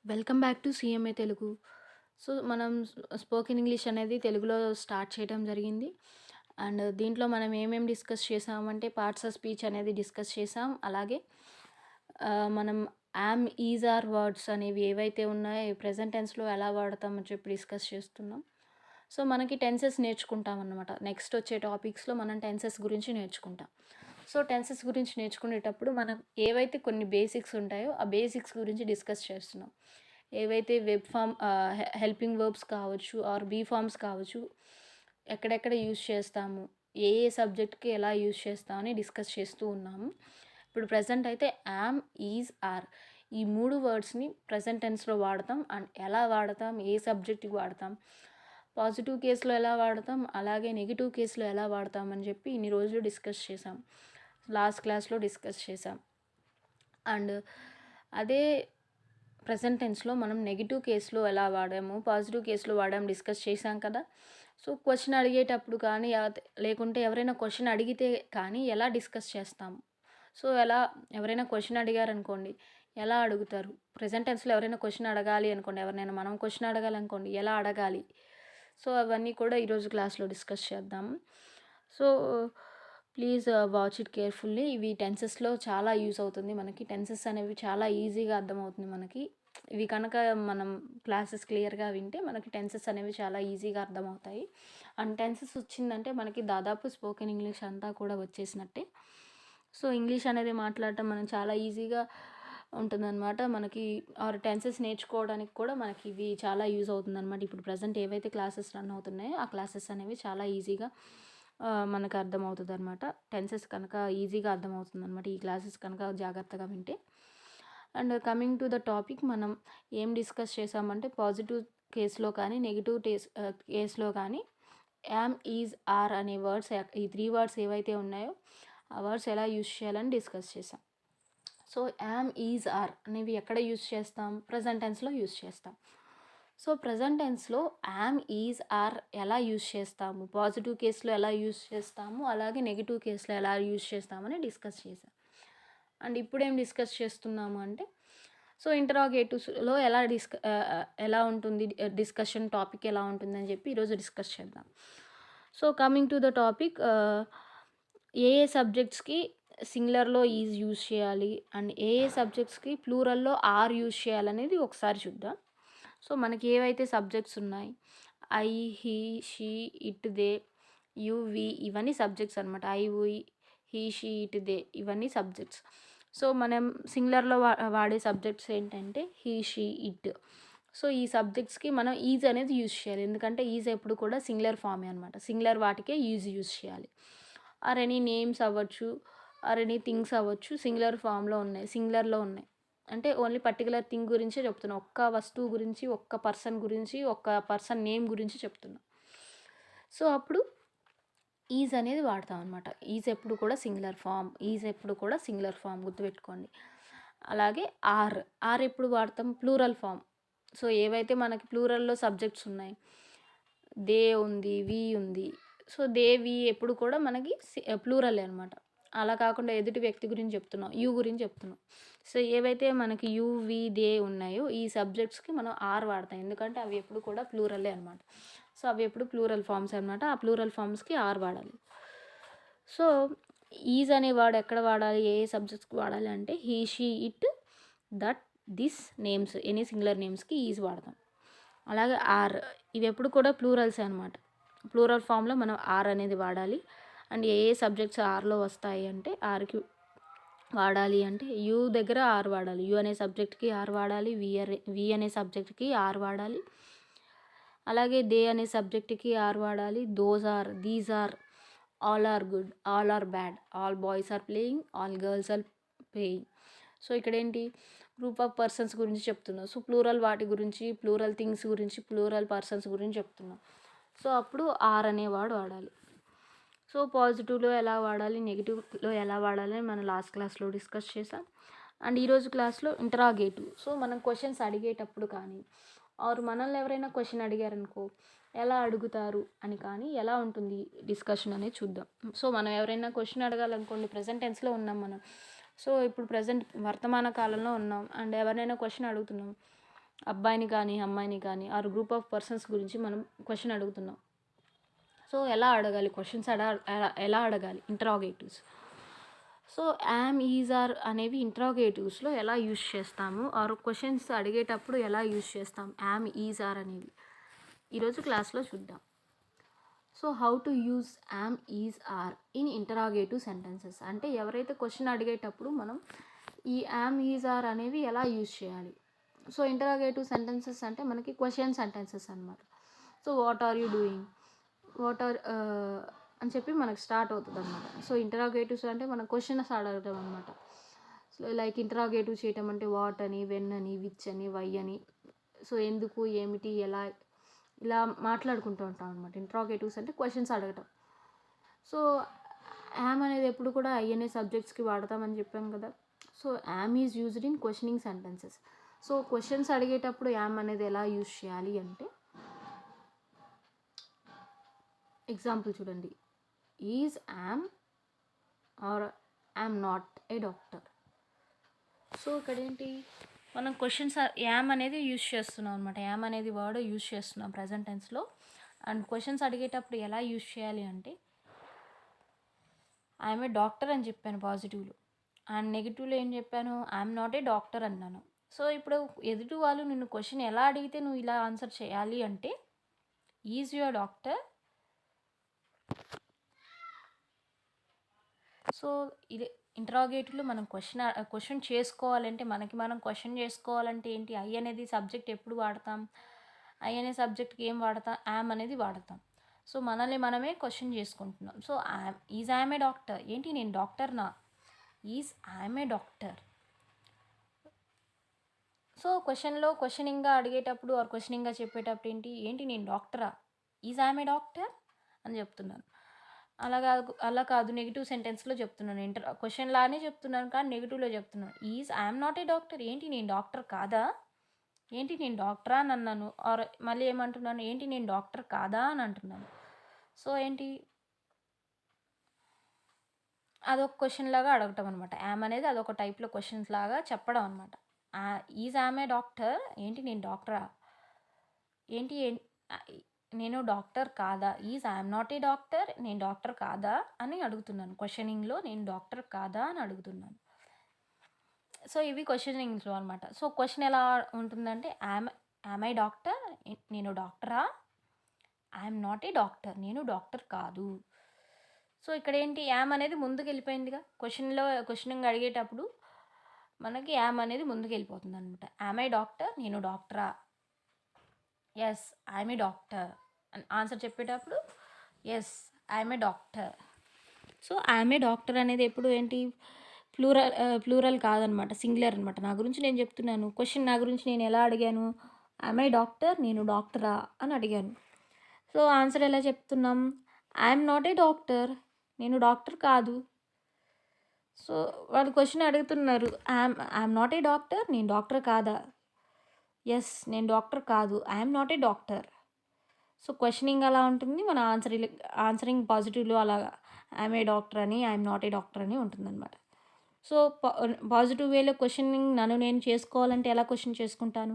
Welcome back to CMA Telugu. So, మనం spoken English అనేది తెలుగులో స్టార్ట్ చేయడం జరిగింది. అండ్ దీంట్లో మనం ఏమేమి డిస్కస్ చేసామంటే పార్ట్స్ ఆఫ్ స్పీచ్ అనేది డిస్కస్ చేసాం. అలాగే మనం యామ్, ఈజ్, ఆర్ వర్డ్స్ అనేవి ఏవైతే ఉన్నాయో ప్రెజెంట్ టెన్స్‌లో ఎలా వాడతామని చెప్పి డిస్కస్ చేస్తున్నాం. సో, మనకి టెన్సెస్ నేర్చుకుంటామన్నమాట. నెక్స్ట్ వచ్చే టాపిక్స్‌లో మనం టెన్సెస్ గురించి నేర్చుకుంటాం. సో, టెన్సెస్ గురించి నేర్చుకునేటప్పుడు మనం ఏవైతే కొన్ని బేసిక్స్ ఉంటాయో ఆ బేసిక్స్ గురించి డిస్కస్ చేస్తున్నాం. ఏవైతే వెబ్ ఫార్మ్ హెల్పింగ్ వర్బ్స్ కావచ్చు ఆర్ బీ ఫార్మ్స్ కావచ్చు, ఎక్కడెక్కడ యూజ్ చేస్తాము, ఏ ఏ సబ్జెక్ట్‌కి ఎలా యూజ్ చేస్తామని డిస్కస్ చేస్తూ ఉన్నాము. ఇప్పుడు ప్రెజెంట్ అయితే యామ్, ఈజ్, ఆర్ ఈ 3 వర్డ్స్‌ని ప్రెజెంట్ టెన్స్‌లో వాడతాం. అండ్ ఎలా వాడతాం, ఏ సబ్జెక్ట్‌కి వాడతాం, పాజిటివ్ కేస్‌లో ఎలా వాడతాం, అలాగే నెగెటివ్ కేస్‌లో ఎలా వాడతాం అని చెప్పి ఇన్ని రోజులు డిస్కస్ చేసాం. లాస్ట్ క్లాస్‌లో డిస్కస్ చేసాం. అండ్ అదే ప్రెజెంట్ టెన్స్‌లో మనం నెగెటివ్ కేస్‌లో ఎలా వాడాము, పాజిటివ్ కేస్‌లో వాడాము డిస్కస్ చేశాం కదా! సో, క్వెషన్ అడిగేటప్పుడు కానీ లేకుంటే ఎవరైనా క్వెషన్ అడిగితే కానీ ఎలా డిస్కస్ చేస్తాము. సో, ఎవరైనా క్వెషన్ అడిగారనుకోండి, ఎలా అడుగుతారు? ప్రెజెంట్ టెన్స్‌లో ఎవరైనా క్వెషన్ అడగాలి అనుకోండి, ఎవరినైనా మనం క్వెషన్ అడగాలనుకోండి ఎలా అడగాలి? సో, అవన్నీ కూడా ఈరోజు క్లాస్‌లో డిస్కస్ చేద్దాం. So, please watch it carefully. ఇవి టెన్సెస్‌లో చాలా యూజ్ అవుతుంది మనకి. టెన్సెస్ అనేవి చాలా ఈజీగా అర్థమవుతుంది మనకి. ఇవి కనుక మనం క్లాసెస్ క్లియర్‌గా వింటే మనకి టెన్సెస్ అనేవి చాలా ఈజీగా అర్థమవుతాయి. అండ్ టెన్సెస్ వచ్చిందంటే మనకి దాదాపు స్పోకెన్ ఇంగ్లీష్ అంతా కూడా వచ్చేసినట్టే. సో, ఇంగ్లీష్ అనేది మాట్లాడటం మనం చాలా ఈజీగా ఉంటుందనమాట. మనకి టెన్సెస్ నేర్చుకోవడానికి కూడా మనకి ఇవి చాలా యూజ్ అవుతుందనమాట. ఇప్పుడు ప్రెజెంట్ ఏవైతే క్లాసెస్ రన్ అవుతున్నాయో ఆ క్లాసెస్ అనేవి చాలా ఈజీగా మనకు అర్థమవుతుందనమాట. టెన్సెస్ కనుక ఈజీగా అర్థమవుతుందనమాట ఈ క్లాసెస్ కనుక జాగ్రత్తగా వింటే. And coming to the topic, మనం ఏం డిస్కస్ చేసామంటే పాజిటివ్ కేస్‌లో కానీ, నెగెటివ్ కేస్‌లో కానీ యామ్, ఈజ్, ఆర్ అనే వర్డ్స్ ఈ 3 వర్డ్స్ ఏవైతే ఉన్నాయో ఆ వర్డ్స్ ఎలా యూజ్ చేయాలని డిస్కస్ చేసాం. సో, యామ్, ఈజ్, ఆర్ అనేవి ఎక్కడ యూజ్ చేస్తాం? ప్రెజెంట్ టెన్స్‌లో యూజ్ చేస్తాం. సో, ప్రెజెంట్ టెన్స్‌లో యామ్, ఈజ్, ఆర్ ఎలా యూజ్ చేస్తాము? పాజిటివ్ కేస్‌లో ఎలా యూజ్ చేస్తాము? అలాగే నెగెటివ్ కేస్‌లో ఎలా యూజ్ చేస్తామని డిస్కస్ చేసాం. అండ్ ఇప్పుడేం డిస్కస్ చేస్తున్నాము అంటే, సో, ఇంటరాగేటివ్స్‌లో ఎలా ఉంటుంది డిస్కషన్ టాపిక్ ఎలా ఉంటుందని చెప్పి ఈరోజు డిస్కస్ చేద్దాం. So, coming to the topic, ఏ ఏ సబ్జెక్ట్స్‌కి సింగులర్‌లో ఈజ్ యూజ్ చేయాలి అండ్ ఏ ఏ సబ్జెక్ట్స్‌కి ప్లూరల్‌లో ఆర్ యూజ్ చేయాలనేది ఒకసారి చూద్దాం. సో, మనకి ఏవైతే సబ్జెక్ట్స్ ఉన్నాయి, I, he, she, it, they, you, we ఇవన్నీ సబ్జెక్ట్స్ అనమాట. I, we, he, she, it, they ఇవన్నీ సబ్జెక్ట్స్. సో, మనం సింగులర్‌లో వాడే సబ్జెక్ట్స్ ఏంటంటే హీ, షీ, ఇట్. సో, ఈ సబ్జెక్ట్స్‌కి మనం ఈజ్ అనేది యూజ్ చేయాలి. ఎందుకంటే ఈజ్ ఎప్పుడు కూడా సింగులర్ ఫామే అనమాట. సింగులర్ వాటికే యూజ్ చేయాలి. ఆర్ ఎనీ నేమ్స్ అవ్వచ్చు, ఆర్ ఎనీ థింగ్స్ అవ్వచ్చు, సింగులర్ ఫామ్‌లో ఉన్నాయి. సింగులర్‌లో ఉన్నాయి. అంటే ఓన్లీ పర్టిక్యులర్ థింగ్ గురించే చెప్తున్నా. ఒక్క వస్తువు గురించి, ఒక్క పర్సన్ గురించి, ఒక్క పర్సన్ నేమ్ గురించి చెప్తున్నా. సో, అప్పుడు ఈజ్ అనేది వాడతాం అనమాట. ఈజ్ ఎప్పుడు కూడా సింగులర్ ఫామ్. ఈజ్ ఎప్పుడు కూడా సింగులర్ ఫామ్ గుర్తుపెట్టుకోండి. అలాగే ఆర్. ఆర్ ఎప్పుడు వాడతాం? Plural form. సో, ఏవైతే మనకి ప్లూరల్‌లో సబ్జెక్ట్స్ ఉన్నాయి. దే ఉంది, వి ఉంది. సో, దే, వి ఎప్పుడు కూడా మనకి ప్లూరలే అనమాట. అలా కాకుండా ఎదుటి వ్యక్తి గురించి చెప్తున్నాం. యూ గురించి చెప్తున్నాం. సో, ఏవైతే మనకి యూ, వి, దే ఉన్నాయో ఈ సబ్జెక్ట్స్‌కి మనం ఆర్ వాడతాం. ఎందుకంటే అవి ఎప్పుడు కూడా ప్లూరలే అనమాట. సో, అవి ఎప్పుడు ప్లూరల్ ఫామ్స్ అనమాట. ఆ ప్లూరల్ ఫామ్స్‌కి ఆర్ వాడాలి. సో, ఈజ్ అనే వర్డ్ ఎక్కడ వాడాలి? ఏ ఏ సబ్జెక్ట్స్‌కి వాడాలి అంటే he, she, it, that, this names any singular నేమ్స్‌కి ఈజ్ వాడతాం. అలాగే ఆర్ ఇవెప్పుడు కూడా ప్లూరల్సే అనమాట. ప్లూరల్ ఫామ్‌లో మనం ఆర్ అనేది వాడాలి. అండ్ ఏ ఏ సబ్జెక్ట్స్ ఆర్‌లో వస్తాయి అంటే ఆర్‌కి వాడాలి అంటే యూ దగ్గర ఆర్ వాడాలి. యూ అనే సబ్జెక్ట్‌కి ఆర్ వాడాలి. వి అనే సబ్జెక్ట్‌కి ఆర్ వాడాలి. అలాగే దే అనే సబ్జెక్ట్‌కి ఆర్ వాడాలి. Those are, these are, all are good, all are bad, all boys are playing, all girls are playing. So, ఇక్కడేంటి గ్రూప్ ఆఫ్ పర్సన్స్ గురించి చెప్తున్నాం. సో, ప్లూరల్ వాటి గురించి, ప్లూరల్ థింగ్స్ గురించి, ప్లూరల్ పర్సన్స్ గురించి చెప్తున్నాం. సో, అప్పుడు ఆర్ అనేవాడు వాడాలి. సో, పాజిటివ్‌లో ఎలా వాడాలి, నెగెటివ్‌లో ఎలా వాడాలి అని మనం లాస్ట్ క్లాస్‌లో డిస్కస్ చేసాం. అండ్ ఈరోజు క్లాస్‌లో ఇంటరాగేటివ్. సో, మనం క్వెషన్స్ అడిగేటప్పుడు కానీ మనల్ని ఎవరైనా క్వెషన్ అడిగారనుకో, ఎలా అడుగుతారు అని కానీ, ఎలా ఉంటుంది డిస్కషన్ అనేది చూద్దాం. సో, మనం ఎవరైనా క్వెషన్ అడగాలనుకోండి, ప్రెజెంట్ టెన్స్‌లో ఉన్నాం మనం. సో, ఇప్పుడు ప్రెజెంట్ వర్తమాన కాలంలో ఉన్నాం. అండ్ ఎవరినైనా క్వెషన్ అడుగుతున్నాం. అబ్బాయిని కానీ అమ్మాయిని కానీ ఆర్ గ్రూప్ ఆఫ్ పర్సన్స్ గురించి మనం క్వశ్చన్ అడుగుతున్నాం. సో ఎలా అడగాలి క్వశ్చన్స్ ఎలా అడగాలి interrogatives. So am is are అనేవి ఇంటరాగేటివ్స్లో ఎలా యూజ్ చేస్తాము ఆర్ క్వశ్చన్స్ అడిగేటప్పుడు ఎలా యూజ్ చేస్తాం యామ్ ఈజ్ ఆర్ అనేవి ఈరోజు క్లాస్లో చూద్దాం. So how to use am is are in interrogative sentences అంటే ఎవరైతే క్వశ్చన్ అడిగేటప్పుడు మనం ఈ యామ్ ఈజ్ ఆర్ అనేవి ఎలా యూజ్ చేయాలి. సో ఇంటరాగేటివ్ సెంటెన్సెస్ అంటే మనకి క్వశ్చన్ సెంటెన్సెస్ అనమాట. So what are you doing, what are అని చెప్పి మనకు స్టార్ట్ అవుతుంది అనమాట. సో ఇంటరాగేటివ్స్ అంటే మనం క్వశ్చన్స్ అడగడం అనమాట. సో లైక్ ఇంటరాగేటివ్ చేయటం అంటే వాట్ అని, వెన్ అని, విచ్ అని, వై అని, సో ఎందుకు, ఏమిటి, ఎలా, ఇలా మాట్లాడుకుంటూ ఉంటాం అనమాట. ఇంటరాగేటివ్స్ అంటే క్వశ్చన్స్ అడగటం. సో యామ్ అనేది ఎప్పుడు కూడా ఐ అనే సబ్జెక్ట్స్కి వాడతామని చెప్పాం కదా. So am is used in questioning sentences. So questions అడిగేటప్పుడు యామ్ అనేది ఎలా యూజ్ చేయాలి అంటే ఎగ్జాంపుల్ చూడండి. Is am are am not a doctor. So ఇక్కడ ఏంటి మనం క్వశ్చన్స్ యామ్ అనేది యూజ్ చేస్తున్నాం అనమాట. యామ్ అనేది వర్డ్ యూజ్ చేస్తున్నాం ప్రజెంట్ టెన్స్లో. అండ్ క్వశ్చన్స్ అడిగేటప్పుడు ఎలా యూజ్ చేయాలి అంటే ఐఎమ్ ఏ డాక్టర్ అని చెప్పాను పాజిటివ్లో, అండ్ నెగిటివ్లో ఏం చెప్పాను ఐఎమ్ నాట్ ఏ డాక్టర్ అన్నాను. సో ఇప్పుడు ఎదుటి వాళ్ళు నిన్ను క్వశ్చన్ ఎలా అడిగితే నువ్వు ఇలా ఆన్సర్ చేయాలి అంటే ఈజ్ యువర్ డాక్టర్. సో ఇది ఇంటరాగేటివ్లో మనం క్వశ్చన్ చేసుకోవాలంటే మనకి మనం క్వశ్చన్ చేసుకోవాలంటే ఏంటి ఐ అనేది సబ్జెక్ట్ ఎప్పుడు వాడతాం, ఐ అనే సబ్జెక్ట్కి ఏం వాడతాం యామ్ అనేది వాడతాం. సో మనల్ని మనమే క్వశ్చన్ చేసుకుంటున్నాం. So is I'm a doctor, ఏంటి నేను డాక్టర్నా, is I'm a doctor. So క్వశ్చనింగ్గా అడిగేటప్పుడు ఆర్ క్వశ్చనింగ్గా చెప్పేటప్పుడు ఏంటి నేను డాక్టరా, ఈజ్ ఐఎమ్ ఏ డాక్టర్ అని చెప్తున్నాను. అలా కాదు నెగిటివ్ సెంటెన్స్లో చెప్తున్నాను. క్వశ్చన్ లానే చెప్తున్నాను కానీ నెగిటివ్లో చెప్తున్నాను. Is I'm not a doctor, ఏంటి నేను డాక్టర్ కాదా, ఏంటి నేను డాక్టరా అని అన్నాను. ఆర్ మళ్ళీ ఏమంటున్నాను ఏంటి నేను డాక్టర్ కాదా అని అంటున్నాను. సో ఏంటి అదొక క్వశ్చన్ లాగా అడగటం అనమాట. యామ్ అనేది అదొక టైప్లో క్వశ్చన్స్ లాగా చెప్పడం అనమాట. ఈజ్ ఐఎమ్ ఏ డాక్టర్, ఏంటి నేను డాక్టరా, ఏంటి నేను డాక్టర్ కాదా, is I'm not a doctor, నేను డాక్టర్ కాదా అని అడుగుతున్నాను. క్వశ్చనింగ్లో నేను డాక్టర్ కాదా అని అడుగుతున్నాను. సో ఇవి క్వశ్చనింగ్స్లో అనమాట. సో క్వశ్చన్ ఎలా ఉంటుందంటే యామ్ ఐ డాక్టర్, నేను డాక్టరా, ఐఎమ్ నాట్ ఏ డాక్టర్, నేను డాక్టర్ కాదు. సో ఇక్కడ ఏంటి యామ్ అనేది ముందుకు వెళ్ళిపోయిందిగా. క్వశ్చనింగ్ అడిగేటప్పుడు మనకి యామ్ అనేది ముందుకు వెళ్ళిపోతుంది అనమాట. యామ్ ఐ డాక్టర్, నేను డాక్టరా, ఎస్ ఐఎమ్ ఏ డాక్టర్ అని ఆన్సర్ చెప్పేటప్పుడు yes I'm a doctor. So I'm a doctor అనేది ఎప్పుడు ఏంటి ప్లూరల్ కాదనమాట, సింగులర్ అనమాట. నా గురించి నేను చెప్తున్నాను. క్వశ్చన్ నా గురించి నేను ఎలా అడిగాను, ఐఎమ్ ఏ డాక్టర్, నేను డాక్టరా అని అడిగాను. సో ఆన్సర్ ఎలా చెప్తున్నాం, ఐఎమ్ నాట్ ఏ డాక్టర్, నేను డాక్టర్ కాదు. సో వాళ్ళు క్వశ్చన్ అడుగుతున్నారు ఐఎమ్ నాట్ ఏ డాక్టర్, నేను డాక్టర్ కాదా, ఎస్ నేను డాక్టర్ కాదు, I'm not a doctor. So questioning అలా ఉంటుంది, మన ఆన్సరింగ్ పాజిటివ్లో అలాగా ఐఎమ్ ఏ డాక్టర్ అని, ఐఎమ్ నాట్ ఏ డాక్టర్ అని ఉంటుందన్నమాట. సో పాజిటివ్ వేలో క్వశ్చనింగ్ నన్ను నేను చేసుకోవాలంటే ఎలా క్వశ్చన్ చేసుకుంటాను,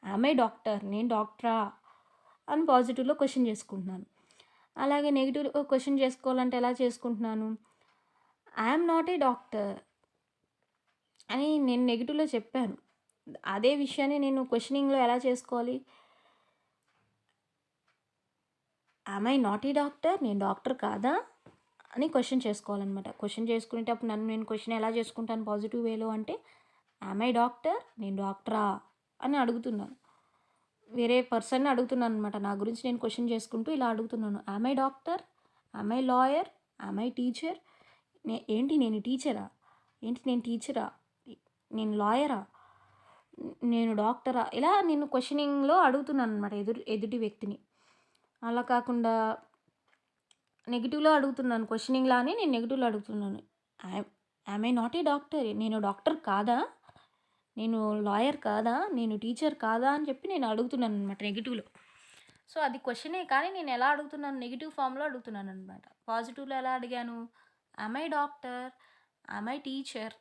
ఐఎమ్ ఏ డాక్టర్, నేను డాక్టరా అని పాజిటివ్లో క్వశ్చన్ చేసుకుంటున్నాను. అలాగే నెగిటివ్లో క్వశ్చన్ చేసుకోవాలంటే ఎలా చేసుకుంటున్నాను, ఐఎమ్ నాట్ ఏ డాక్టర్ అని నేను నెగిటివ్లో చెప్పాను. అదే విషయాన్ని నేను క్వశ్చనింగ్లో ఎలా చేసుకోవాలి, yam I not a doctor, నేను డాక్టర్ కాదా అని క్వశ్చన్ చేసుకోవాలన్నమాట. క్వశ్చన్ చేసుకునేటప్పుడు నన్ను నేను క్వశ్చన్ ఎలా చేసుకుంటాను పాజిటివ్ వేలో అంటే యామ్ ఐ డాక్టర్, నేను డాక్టరా అని అడుగుతున్నాను. వేరే పర్సన్ని అడుగుతున్నాను అనమాట. నా గురించి నేను క్వశ్చన్ చేసుకుంటూ ఇలా అడుగుతున్నాను. Yam I doctor, am I lawyer, am I teacher, ఏంటి నేను టీచరా, ఏంటి నేను టీచరా, నేను లాయరా, నేను డాక్టరా, ఇలా నేను క్వశ్చనింగ్లో అడుగుతున్నాను అనమాట ఎదుటి వ్యక్తిని. అలా కాకుండా నెగిటివ్లో అడుగుతున్నాను, క్వశ్చనింగ్ లానే నేను నెగిటివ్లో అడుగుతున్నాను. I'm I not a doctor, నేను డాక్టర్ కాదా, నేను లాయర్ కాదా, నేను టీచర్ కాదా అని చెప్పి నేను అడుగుతున్నాను అనమాట నెగిటివ్లో. సో అది క్వశ్చనే కానీ నేను ఎలా అడుగుతున్నాను, నెగిటివ్ ఫామ్లో అడుగుతున్నాను అనమాట. పాజిటివ్లో ఎలా అడిగాను, I'm I doctor, I'm I teacher.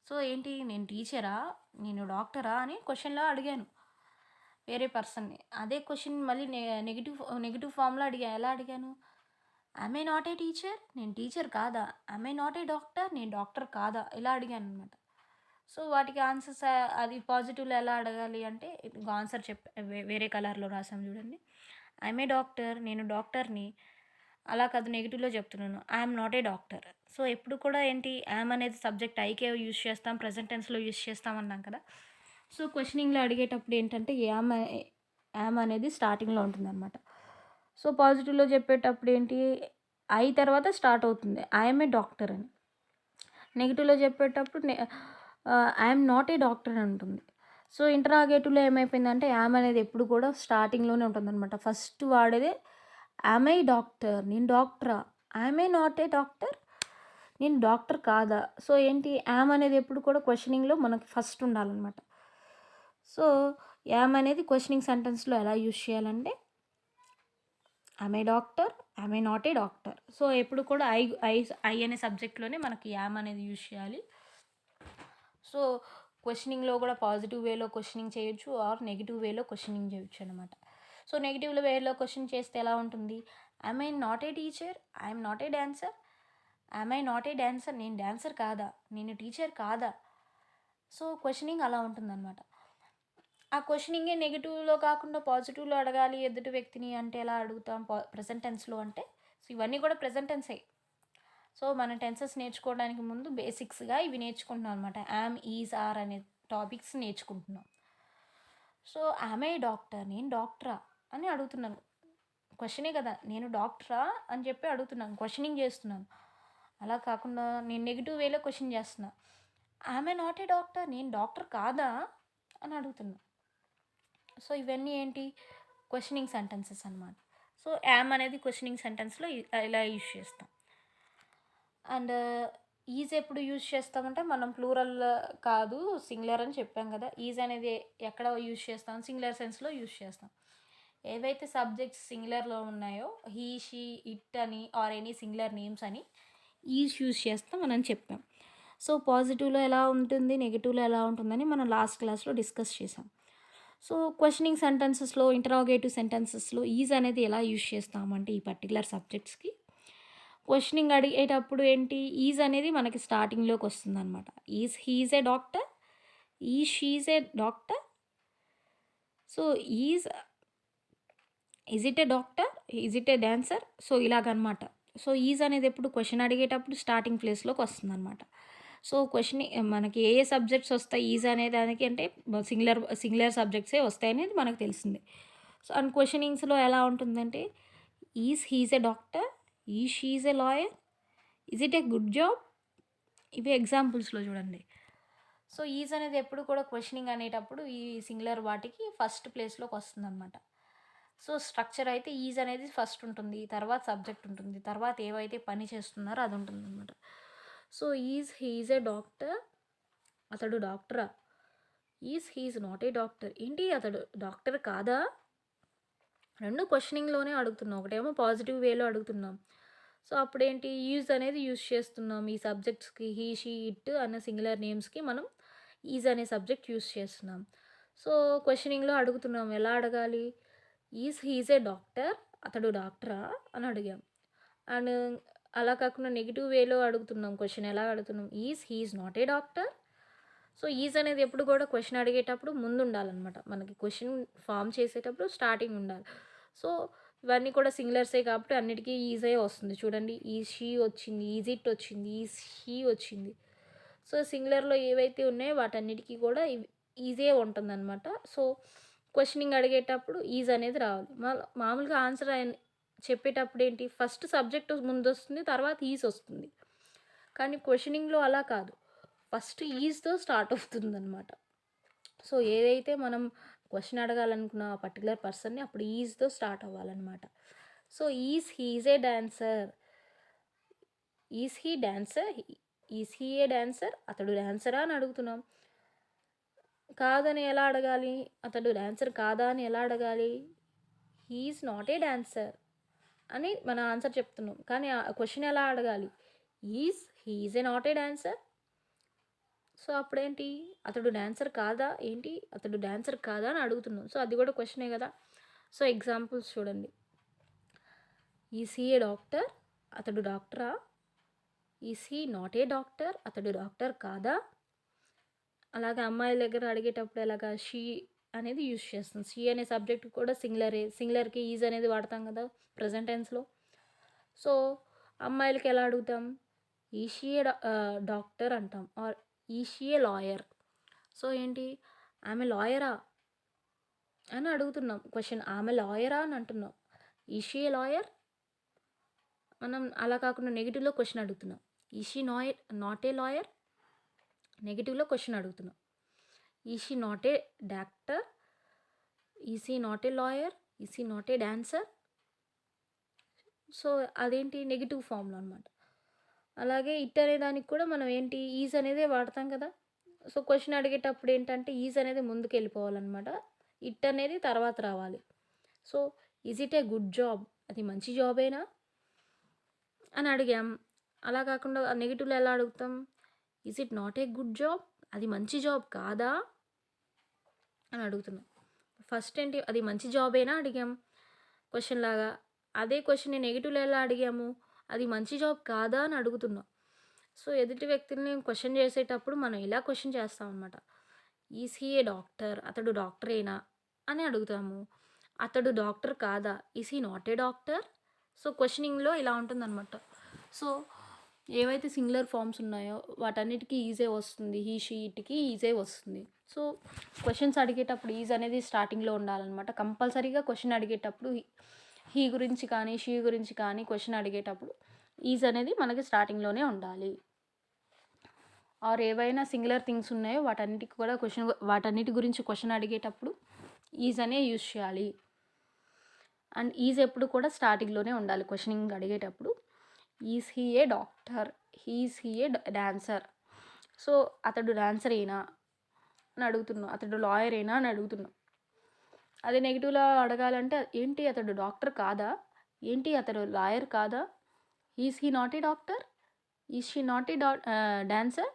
So ఏంటి నేను టీచరా, నేను డాక్టరా అని క్వశ్చన్లో అడిగాను. వేరే పర్సన్‌ని. అదే క్వెషన్ మళ్ళీ నెగెటివ్ ఫార్మ్‌లో ఎలా అడిగాను? Yam I not A teacher? నేను టీచర్ కాదా? Yam I not a doctor? నేను డాక్టర్ కాదా? ఇలా అడిగాననమాట. సో, వాటికి ఆన్సర్స్ అది పాజిటివ్‌లో ఎలా అడగాలి అంటే, ఇంకో ఆన్సర్ వేరే కలర్‌లో రాసాం చూడండి. I'm a doctor. నేను డాక్టర్‌ని. అలా కాదు నెగెటివ్‌లో చెప్తున్నాను. I'm not a doctor. So, ఎప్పుడు కూడా ఏంటి యామ్ అనేది సబ్జెక్ట్ ఐకే యూజ్ చేస్తాం. ప్రెజెంట్ టెన్స్‌లో యూజ్ చేస్తాం అన్నాం కదా! సో, క్వెషనింగ్‌లో అడిగేటప్పుడు ఏంటంటే యామ్ అనేది స్టార్టింగ్‌లో ఉంటుందనమాట. సో, పాజిటివ్‌లో చెప్పేటప్పుడు ఏంటి ఐ తర్వాత స్టార్ట్ అవుతుంది. ఐయామ్ ఏ డాక్టర్ అని. నెగెటివ్‌లో చెప్పేటప్పుడు ఐయామ్ నాట్ ఏ డాక్టర్ అని ఉంటుంది. సో, ఇంటరాగేటివ్‌లో ఏమైపోయిందంటే యామ్ అనేది ఎప్పుడు కూడా స్టార్టింగ్‌లోనే ఉంటుందనమాట. ఫస్ట్ వాడేదే యామ్ ఐ డాక్టర్? నేను డాక్టరా? Am I not a doctor? నేను డాక్టర్ కాదా? సో, ఏంటి యామ్ అనేది ఎప్పుడు కూడా క్వెషనింగ్‌లో మనకి ఫస్ట్ ఉండాలనమాట. సో, యామ్ అనేది క్వెషనింగ్ సెంటెన్స్‌లో ఎలా యూజ్ చేయాలంటే am I doctor? Am I not a doctor? So, ఎప్పుడు కూడా ఐ అనే సబ్జెక్ట్‌లోనే మనకి యామ్ అనేది యూజ్ చేయాలి. సో, క్వెషనింగ్‌లో కూడా పాజిటివ్ వేలో క్వెషనింగ్ చేయొచ్చు ఆర్ నెగెటివ్ వేలో క్వెషనింగ్ చేయొచ్చనమాట. సో, నెగెటివ్ వేలో క్వెషన్ చేస్తే ఎలా ఉంటుంది? Yam I not A teacher? I'm not a dancer? Yam I not a dancer? నేను డాన్సర్ కాదా? నేను టీచర్ కాదా? సో, క్వెషనింగ్ అలా ఉంటుందనమాట. ఆ క్వెషనింగే నెగెటివ్‌లో కాకుండా పాజిటివ్‌లో అడగాలి ఎదుటి వ్యక్తిని అంటే ఎలా అడుగుతాం? ప్రెజెంట్ టెన్స్‌లో అంటే సో, ఇవన్నీ కూడా ప్రెజెంట్ టెన్సే. సో, మనం టెన్సెస్ నేర్చుకోవడానికి ముందు బేసిక్స్‌గా ఇవి నేర్చుకుంటున్నాం అనమాట. యామ్, ఈజ్, ఆర్ అనే టాపిక్స్ నేర్చుకుంటున్నాం. So, yam I doctor? నేను డాక్టరా? అని అడుగుతున్నాను. క్వెషనే కదా! నేను డాక్టరా? అని చెప్పి అడుగుతున్నాను. క్వెషనింగ్ చేస్తున్నాను. అలా కాకుండా నేను నెగెటివ్ వేలో క్వెషన్ చేస్తున్నా. Yam I not a doctor? నేను డాక్టర్ కాదా? అని అడుగుతున్నా. సో, ఇవన్నీ ఏంటి? క్వెషనింగ్ సెంటెన్సెస్ అనమాట. సో, యామ్ అనేది క్వెషనింగ్ సెంటెన్స్‌లో ఇలా యూజ్ చేస్తాం. అండ్ ఈజ్ ఎప్పుడు యూజ్ చేస్తామంటే మనం ప్లూరల్ కాదు సింగులర్ అని చెప్పాం కదా! ఈజ్ అనేది ఎక్కడ యూజ్ చేస్తాం? సింగులర్ సెన్స్‌లో యూజ్ చేస్తాం. ఏవైతే సబ్జెక్ట్స్ సింగులర్‌లో ఉన్నాయో హీ, షీ, ఇట్ అని ఆర్ ఎనీ సింగులర్ నేమ్స్ అని ఈజ్ యూజ్ చేస్తాం అని చెప్పాం. సో, పాజిటివ్‌లో ఎలా ఉంటుంది? నెగెటివ్‌లో ఎలా ఉంటుందని మనం లాస్ట్ క్లాస్‌లో డిస్కస్ చేసాం. సో, క్వెషనింగ్ సెంటెన్సెస్‌లో, ఇంటరాగేటివ్ సెంటెన్సెస్‌లో ఈజ్ అనేది ఎలా యూజ్ చేస్తామంటే ఈ పర్టిక్యులర్ సబ్జెక్ట్స్‌కి క్వెషనింగ్ అడిగేటప్పుడు ఏంటి ఈజ్ అనేది మనకి స్టార్టింగ్‌లోకి వస్తుందనమాట. He's a doctor? She's a doctor? So, is is it a doctor? Is it a dancer? So, ఇలాగనమాట. సో, ఈజ్ అనేది ఎప్పుడు క్వెషన్ అడిగేటప్పుడు స్టార్టింగ్ ప్లేస్‌లోకి వస్తుందనమాట. సో, మనకి ఏ ఏ సబ్జెక్ట్స్ వస్తాయి ఈజ్ అనే దానికి అంటే సింగులర్ సబ్జెక్ట్సే వస్తాయనేది మనకు తెలిసిందే. సో, అండ్ క్వెషనింగ్స్‌లో ఎలా ఉంటుందంటే he's a doctor? She is a lawyer? Is it a good job? ఇవి ఎగ్జాంపుల్స్‌లో చూడండి. సో, ఈజ్ అనేది ఎప్పుడు కూడా క్వెషనింగ్ అనేటప్పుడు ఈ సింగులర్ వాటికి ఫస్ట్ ప్లేస్‌లోకి వస్తుందనమాట. సో, స్ట్రక్చర్ అయితే ఈజ్ అనేది ఫస్ట్ ఉంటుంది. తర్వాత సబ్జెక్ట్ ఉంటుంది. తర్వాత ఏవైతే పని చేస్తున్నారో అది ఉంటుందనమాట. So, he is a doctor? అతడు డాక్టరా? He is not a doctor? ఏంటి అతడు డాక్టర్ కాదా? 2 క్వెషనింగ్‌లోనే అడుగుతున్నాం. ఒకటేమో పాజిటివ్ వేలో అడుగుతున్నాం. సో, అప్పుడేంటి ఈజ్ అనేది యూజ్ చేస్తున్నాం. ఈ సబ్జెక్ట్స్‌కి హీ, షీ, ఇట్ అన్న సింగులర్ నేమ్స్‌కి మనం ఈజ్ అనే సబ్జెక్ట్ యూజ్ చేస్తున్నాం. సో, క్వెషనింగ్‌లో అడుగుతున్నాం. ఎలా అడగాలి? He's a doctor? అతడు డాక్టరా? అని అడిగాం. అండ్ అలా కాకుండా నెగెటివ్ వేలో అడుగుతున్నాం క్వెషన్ ఎలా అడుగుతున్నాం? He is not a doctor? So, is అనేది ఎప్పుడు కూడా క్వెషన్ అడిగేటప్పుడు ముందుండాలనమాట. మనకి క్వెషన్ ఫార్మ్ చేసేటప్పుడు స్టార్టింగ్ ఉండాలి. సో, ఇవన్నీ కూడా సింగులర్సే కాబట్టి అన్నిటికీ ఈజే వస్తుంది. చూడండి షీ వచ్చింది, ఈజ్ ఇట్ వచ్చింది, హీ వచ్చింది. సో, సింగులర్‌లో ఏవైతే ఉన్నాయో వాటన్నిటికి కూడా ఈజే ఉంటుందనమాట. సో, క్వెషనింగ్ అడిగేటప్పుడు ఈజ్ అనేది రావాలి. మామూలుగా ఆన్సర్ చెప్పేటప్పుడు ఏంటి ఫస్ట్ సబ్జెక్ట్ ముందొస్తుంది. తర్వాత ఈజ్ వస్తుంది. కానీ క్వెషనింగ్‌లో అలా కాదు. ఫస్ట్ ఈజ్‌తో స్టార్ట్ అవుతుందనమాట. సో, ఏదైతే మనం క్వెషన్ అడగాలనుకున్న ఆ పర్టిక్యులర్ పర్సన్‌ని అప్పుడు ఈజ్‌తో స్టార్ట్ అవ్వాలనమాట. So, he's a dancer? Is he dancer? Is he a dancer? అతడు డాన్సరా అని అడుగుతున్నాం. కాదని ఎలా అడగాలి? అతడు డాన్సర్ కాదా అని ఎలా అడగాలి? He is not a dancer అని మన ఆన్సర్ చెప్తున్నాం. కానీ ఆ క్వెషన్ ఎలా అడగాలి? He is a not a dancer? So, అప్పుడేంటి అతడు డాన్సర్ కాదా? ఏంటి అతడు డాన్సర్ కాదా అని అడుగుతున్నాం. సో, అది కూడా క్వెషనే గదా! సో, ఎగ్జాంపుల్స్ చూడండి. Is he a doctor? అతడు డాక్టరా? Is he not a doctor? అతడు డాక్టర్ కాదా? అలాగే అమ్మాయిల దగ్గర అడిగేటప్పుడు ఎలాగా షీ అనేది యూజ్ చేస్తాం. షీ అనే సబ్జెక్ట్ కూడా సింగులరే. సింగులర్‌కి ఈజ్ అనేది వాడతాం కదా ప్రెజెంట్ టెన్స్‌లో. సో, అమ్మాయిలకి ఎలా అడుగుతాం? ఈజ్ షీ ఏ డాక్టర్ అంటాం. Or is she a lawyer? So, ఏంటి ఆమె లాయరా అని అడుగుతున్నాం క్వెషన్. ఆమె లాయరా అని అంటున్నాం. Is she a lawyer? మనం అలా కాకుండా నెగెటివ్‌లో క్వెషన్ అడుగుతున్నాం. Is she not a lawyer? నెగెటివ్‌లో క్వెషన్ అడుగుతున్నాం. Is she not a doctor? Is he not a lawyer? Is he not a dancer? So, అదేంటి నెగెటివ్ ఫామ్‌లో అనమాట. అలాగే ఇట్ అనే దానికి కూడా మనం ఏంటి ఈజ్ అనేదే వాడతాం కదా! సో, క్వెషన్ అడిగేటప్పుడు ఏంటంటే ఈజ్ అనేది ముందుకెళ్ళిపోవాలనమాట. ఇట్ అనేది తర్వాత రావాలి. So, is it a good job? అది మంచి జాబేనా? అని అడిగాం. అలా కాకుండా నెగెటివ్‌లో ఎలా అడుగుతాం? Is it not a good job? అది మంచి జాబ్ కాదా? అని అడుగుతున్నాం. ఫస్ట్ ఏంటి అది మంచి జాబేనా అడిగాం క్వెషన్ లాగా. అదే క్వెషన్‌ని నెగెటివ్‌లో ఎలా అడిగాము? అది మంచి జాబ్ కాదా అని అడుగుతున్నాం. సో, ఎదుటి వ్యక్తిని క్వెషన్ చేసేటప్పుడు మనం ఇలా క్వెషన్ చేస్తామనమాట. Is he a doctor? అతడు డాక్టరేనా? అని అడుగుతాము. అతడు డాక్టర్ కాదా? Is he not a doctor? So, క్వెషనింగ్‌లో ఇలా ఉంటుందనమాట. సో, ఏవైతే సింగులర్ ఫార్మ్స్ ఉన్నాయో వాటన్నిటికి ఈజే వస్తుంది. హీ, షీ, ఇట్‌కి ఈజే వస్తుంది. సో, క్వెషన్స్ అడిగేటప్పుడు ఈజ్ అనేది స్టార్టింగ్‌లో ఉండాలనమాట. కంపల్సరీగా క్వెషన్ అడిగేటప్పుడు హీ గురించి కానీ, షీ గురించి కానీ క్వెషన్ అడిగేటప్పుడు ఈజ్ అనేది మనకి స్టార్టింగ్‌లోనే ఉండాలి. ఆర్ ఏవైనా సింగులర్ థింగ్స్ ఉన్నాయో వాటన్నిటి గురించి క్వెషన్ అడిగేటప్పుడు ఈజ్ అనే యూజ్ చేయాలి. అండ్ ఈజ్ ఎప్పుడు కూడా స్టార్టింగ్‌లోనే ఉండాలి క్వెషనింగ్ అడిగేటప్పుడు. Is he a doctor? Is he a dancer? So, అతడు డాన్సరేనా అని అడుగుతున్నాం. అతడు లాయరేనా అని అడుగుతున్నాం. అదే నెగెటివ్‌లో అడగాలంటే ఏంటి అతడు డాక్టర్ కాదా? ఏంటి అతడు లాయర్ కాదా? Is he not a doctor? Is she not a dancer?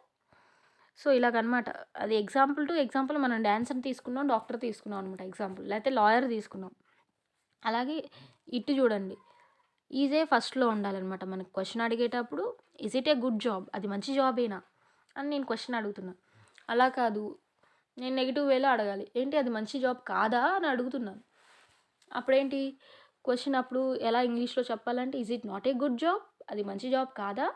So, ఇలాగనమాట. అది ఎగ్జాంపుల్ టు ఎగ్జాంపుల్ మనం డాన్సర్‌ని తీసుకున్నాం, డాక్టర్ తీసుకున్నాం అనమాట ఎగ్జాంపుల్. లేకపోతే లాయర్ తీసుకున్నాం. అలాగే ఇటు చూడండి. ఈజే ఫస్ట్‌లో ఉండాలనమాట. మనకు క్వెషన్ అడిగేటప్పుడు is it a good job? అది మంచి జాబేనా? అని నేను క్వెషన్ అడుగుతున్నా. అలా కాదు. నేను నెగెటివ్ వేలో అడగాలి. ఏంటి అది మంచి జాబ్ కాదా? అని అడుగుతున్నాను. అప్పుడేంటి క్వెషన్ అప్పుడు ఎలా ఇంగ్లీష్‌లో చెప్పాలంటే is it not a good job? అది మంచి జాబ్ కాదా?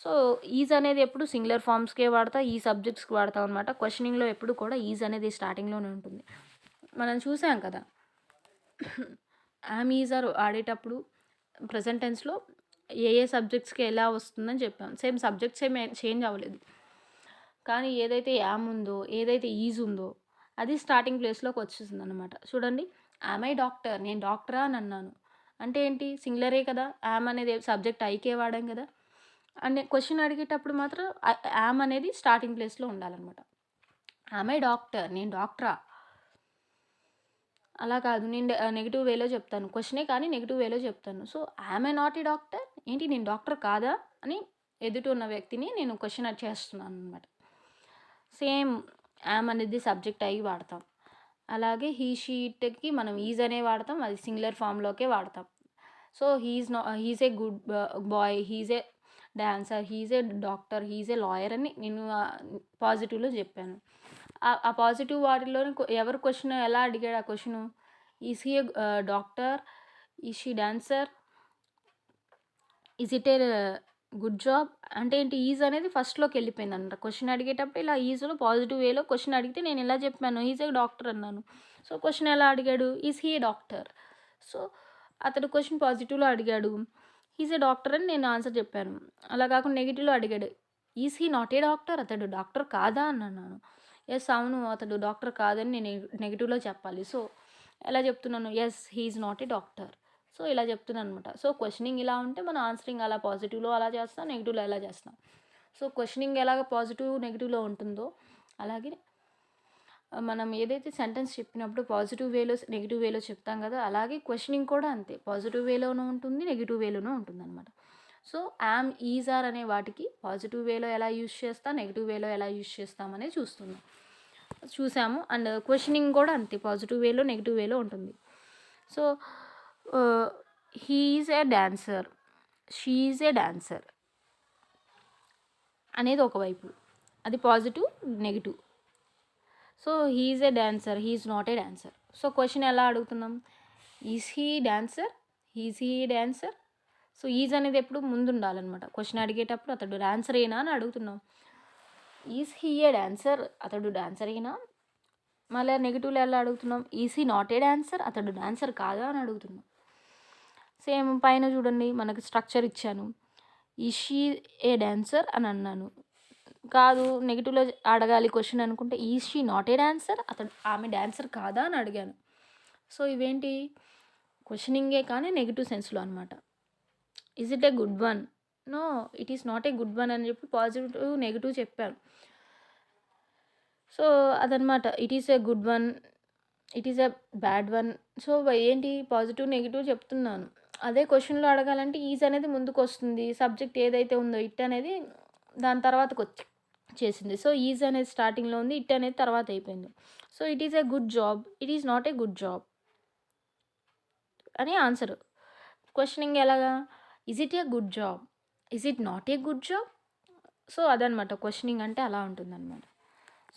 సో, ఈజ్ అనేది ఎప్పుడు సింగులర్ ఫార్మ్స్‌కే వాడతా. ఈ సబ్జెక్ట్స్‌కి వాడతాం అనమాట. క్వెషనింగ్‌లో ఎప్పుడు కూడా ఈజ్ అనేది స్టార్టింగ్‌లోనే ఉంటుంది. మనం చూసాం కదా! యామ్, ఈజ్, ఆర్ ఆడేటప్పుడు ప్రెజెంట్ టెన్స్‌లో ఏ సబ్జెక్ట్స్‌కి ఎలా వస్తుందని చెప్పాం. సేమ్ సబ్జెక్ట్స్ ఏమి చేంజ్ అవ్వలేదు. కానీ ఏదైతే యామ్ ఉందో, ఏదైతే ఈజ్ ఉందో అది స్టార్టింగ్ ప్లేస్‌లోకి వచ్చేసిందనమాట. చూడండి. Yam I doctor? నేను డాక్టరా అని అన్నాను. అంటే ఏంటి సింగులరే కదా! యామ్ అనేది సబ్జెక్ట్ ఐకే వాడాం కదా! అండ్ క్వెషన్ అడిగేటప్పుడు మాత్రం యామ్ అనేది స్టార్టింగ్ ప్లేస్‌లో ఉండాలనమాట. Yam I doctor? నేను డాక్టరా? అలా కాదు. నేను నెగెటివ్ వేలో చెప్తాను. క్వెషనే కానీ నెగెటివ్ వేలో చెప్తాను. So, yam I not a doctor? ఏంటి నేను డాక్టర్ కాదా? అని ఎదుట ఉన్న వ్యక్తిని నేను క్వెషన్ చేస్తున్నాననమాట. సేమ్ యామ్ అనేది సబ్జెక్ట్ అయ్యి వాడతాం. అలాగే హీ, షీ, ఇట్‌కి మనం ఈజ్ అనే వాడతాం. అది సింగులర్ ఫామ్‌లోకే వాడతాం. So, he's a good boy, he's a dancer, he's a doctor, he's a lawyer అని నేను పాజిటివ్‌లో చెప్పాను. ఆ పాజిటివ్ వాటిలోనే ఎవరు క్వెషన్ ఎలా అడిగాడు ఆ question? Is he a doctor? Is she dancer? Is it a good job? అంటే ఏంటి ఈజ్ అనేది ఫస్ట్‌లోకి వెళ్ళిపోయిందనమాట. క్వెషన్ అడిగేటప్పుడు ఇలా ఈజ్‌లో పాజిటివ్ వేలో క్వెషన్ అడిగితే నేను ఎలా చెప్పాను? ఈజ్ ఏ డాక్టర్ అన్నాను. సో, క్వెషన్ ఎలా అడిగాడు? Is he a doctor? So, అతడు క్వెషన్ పాజిటివ్‌లో అడిగాడు. హీస్ ఏ డాక్టర్ అని నేను ఆన్సర్ చెప్పాను. అలా కాకుండా నెగెటివ్‌లో అడిగాడు. Is he not a doctor? అతడు డాక్టర్ కాదా అని అన్నాను. యెస్, అవును అతడు డాక్టర్ కాదని నేను నెగెటివ్‌లో చెప్పాలి. సో, ఎలా చెప్తున్నాను? Yes, he is not a doctor. So, ఇలా చెప్తున్నాననమాట. సో, క్వెషనింగ్ ఇలా ఉంటే మన ఆన్సరింగ్ అలా పాజిటివ్‌లో అలా చేస్తాం, నెగెటివ్‌లో ఎలా చేస్తాం. సో, క్వెషనింగ్ ఎలాగ పాజిటివ్, నెగెటివ్‌లో ఉంటుందో అలాగే మనం ఏదైతే సెంటెన్స్ చెప్పినప్పుడు పాజిటివ్ వేలో, నెగెటివ్ వేలో చెప్తాం కదా! అలాగే క్వెషనింగ్ కూడా అంతే. పాజిటివ్ వేలోనూ ఉంటుంది, నెగెటివ్ వేలోనూ ఉంటుందనమాట. సో యామ్, ఈజ్, ఆర్ అనే వాటికి పాజిటివ్ వేలో ఎలా యూజ్ చేస్తా, నెగిటివ్ వేలో ఎలా యూజ్ చేస్తామనేది చూసాము. అండ్ క్వశ్చనింగ్ కూడా అంతే, పాజిటివ్ వేలో నెగిటివ్ వేలో ఉంటుంది. So he is A dancer, she is A dancer అనేది ఒకవైపు, అది positive negative. So he is A dancer, he is not a dancer. So question ఎలా అడుగుతున్నాం, is he dancer, is he dancer. So is అనేది ఎప్పుడు ముందు ఉండాలన్నమాట. Question అడిగేటప్పుడు అతడు డాన్సర్ అయినా అని అడుగుతున్నాం. ఈజ్ హీ ఏ డాన్సర్, అతడు డాన్సర్ అయినా. మళ్ళీ నెగిటివ్లో ఎలా అడుగుతున్నాం, is he not a dancer, అతడు డాన్సర్ కాదా అని అడుగుతున్నాం. సేమ్ పైన చూడండి, మనకి స్ట్రక్చర్ ఇచ్చాను, ఈజ్ షీ ఏ డాన్సర్ అని అన్నాను. కాదు, నెగిటివ్లో అడగాలి క్వశ్చన్ అనుకుంటే, is she not a dancer, ఆమె డాన్సర్ కాదా అని అడిగాను. సో ఇవేంటి, క్వశ్చనింగే కానీ నెగిటివ్ సెన్స్లో అనమాట. Is it a good one, no it is not a good one అని చెప్పి పాజిటివ్ నెగిటివ్ చెప్పాను. సో అదనమాట, it is a good one, it is a bad one. So ఏంటి, పాజిటివ్ నెగిటివ్ చెప్తున్నాను. అదే క్వశ్చన్లో అడగాలంటే ఈజ్ అనేది ముందుకు వస్తుంది, సబ్జెక్ట్ ఏదైతే ఉందో ఇట్ అనేది దాని తర్వాతకు చేసింది. సో ఈజ్ అనేది స్టార్టింగ్లో ఉంది, ఇట్ అనేది తర్వాత అయిపోయింది. So it is a good job, it is not a good job అని ఆన్సర్. క్వశ్చనింగ్ ఎలాగా, is it a good job, is it not a good job. So అదనమాట క్వశ్చనింగ్ అంటే అలా ఉంటుందన్నమాట.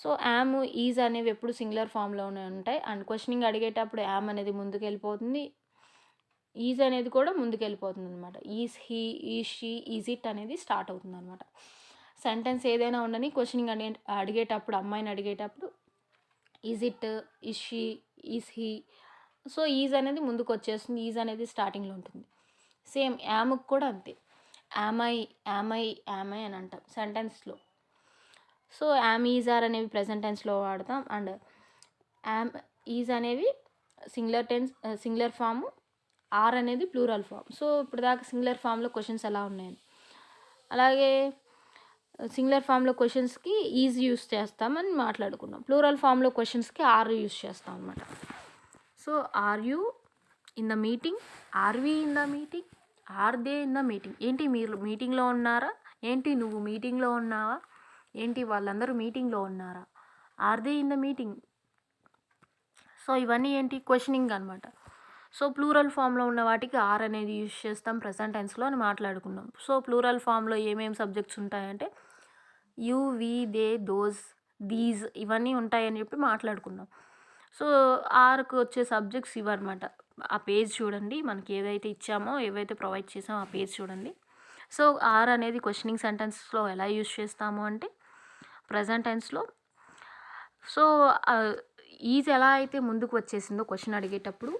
సో యామ్, ఈజ్ అనేవి ఎప్పుడు సింగులర్ ఫామ్లోనే ఉంటాయి. And questioning అడిగేటప్పుడు యామ్ అనేది ముందుకు వెళ్ళిపోతుంది, ఈజ్ అనేది కూడా ముందుకు వెళ్ళిపోతుంది అనమాట. Is he, is she, is it అనేది స్టార్ట్ అవుతుంది అనమాట. సెంటెన్స్ ఏదైనా ఉండని క్వశ్చనింగ్ అడిగేటప్పుడు, అమ్మాయిని అడిగేటప్పుడు is it, is she, is he. So is అనేది ముందుకు వచ్చేస్తుంది, ఈజ్ అనేది స్టార్టింగ్లో ఉంటుంది. సేమ్ యామ్కి కూడా అంతే, యామై, యామై, యామై అని అంటాం సెంటెన్స్లో. సో యామ్, ఈజ్, ఆర్ అనేవి ప్రెజెంట్ టెన్స్లో వాడతాం. అండ్ యామ్, ఈజ్ అనేవి సింగులర్ ఫాము, ఆర్ అనేది ప్లూరల్ ఫామ్. సో ఇప్పుడు దాకా సింగులర్ ఫామ్లో క్వశ్చన్స్ ఎలా ఉన్నాయని, అలాగే సింగులర్ ఫామ్లో క్వశ్చన్స్కి ఈజ్ యూస్ చేస్తామని మాట్లాడుకున్నాం. ప్లూరల్ ఫామ్లో క్వశ్చన్స్కి ఆర్ యూస్ చేస్తాం అనమాట. So are you in the meeting, are we in the meeting, are they in the meeting. ఏంటి మీరు మీటింగ్లో ఉన్నారా, ఏంటి నువ్వు మీటింగ్లో ఉన్నావా, ఏంటి వాళ్ళందరూ మీటింగ్లో ఉన్నారా, are they in the meeting. So ఇవన్నీ ఏంటి, క్వశ్చనింగ్ అనమాట. సో ప్లూరల్ ఫామ్లో ఉన్న వాటికి ఆర్ అనేది యూజ్ చేస్తాం ప్రెజెంట్ టెన్స్లో అని మాట్లాడుకున్నాం. సో ప్లూరల్ ఫామ్లో ఏమేమి సబ్జెక్ట్స్ ఉంటాయంటే you, we, they, those, these ఇవన్నీ ఉంటాయని చెప్పి మాట్లాడుకున్నాం. సో ఆర్కు వచ్చే సబ్జెక్ట్స్ ఇవన్నమాట. ఆ పేజ్ చూడండి, మనకి ఏదైతే ఇచ్చామో, ఏవైతే ప్రొవైడ్ చేసామో ఆ పేజ్ చూడండి. సో ఆర్ అనేది క్వశ్చనింగ్ సెంటెన్స్లో ఎలా యూజ్ చేస్తాము అంటే ప్రజెంట్ టెన్స్లో. సో ఈజ్ ఎలా అయితే ముందుకు వచ్చేసిందో క్వశ్చన్ అడిగేటప్పుడు,